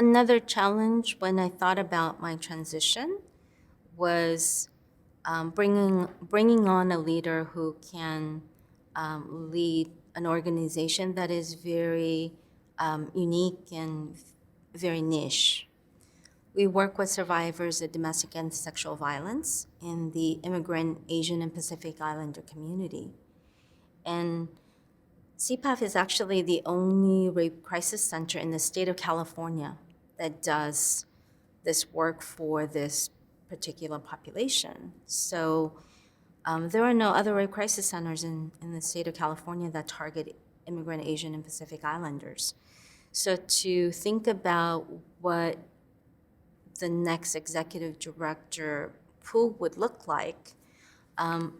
Another challenge when I thought about my transition was bringing on a leader who can lead an organization that is very unique and very niche. We work with survivors of domestic and sexual violence in the immigrant Asian and Pacific Islander community. And CPAF is actually the only rape crisis center in the state of California that does this work for this particular population. So there are no other rape crisis centers in the state of California that target immigrant Asian and Pacific Islanders. So to think about what the next executive director pool would look like,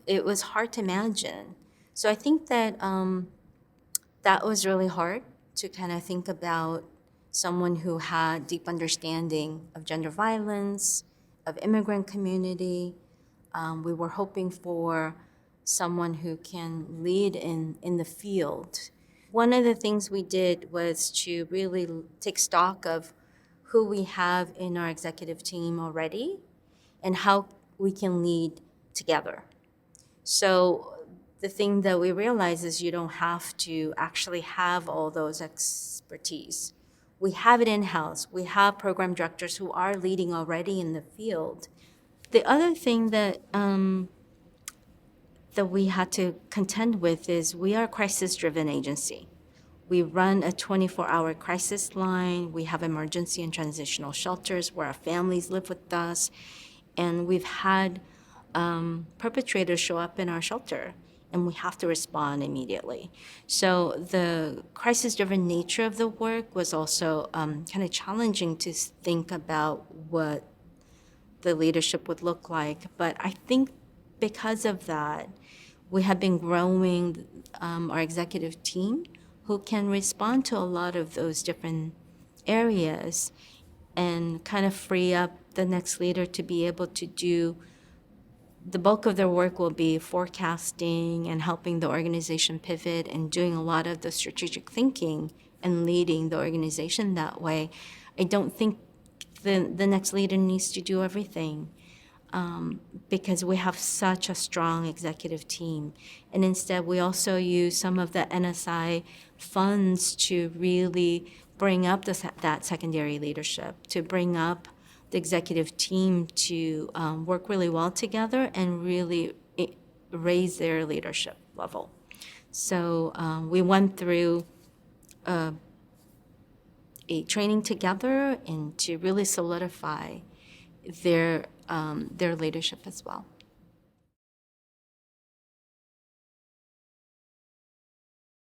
it was hard to imagine. So I think that that was really hard to kind of think about someone who had deep understanding of gender violence, of immigrant community. We were hoping for someone who can lead in the field. One of the things we did was to really take stock of who we have in our executive team already and how we can lead together. So the thing that we realize is you don't have to actually have all those expertise. We have it in-house. We have program directors who are leading already in the field. The other thing that we had to contend with is we are a crisis-driven agency. We run a 24-hour crisis line. We have emergency and transitional shelters where our families live with us. And we've had perpetrators show up in our shelter, and we have to respond immediately. So the crisis-driven nature of the work was also kind of challenging to think about what the leadership would look like. But I think because of that, we have been growing our executive team who can respond to a lot of those different areas and kind of free up the next leader to be able to do the bulk of their work will be forecasting and helping the organization pivot and doing a lot of the strategic thinking and leading the organization that way. I don't think the next leader needs to do everything because we have such a strong executive team. And instead, we also use some of the NSI funds to really bring up that secondary leadership, to bring up the executive team to work really well together and really raise their leadership level. So we went through a training together and to really solidify their leadership as well.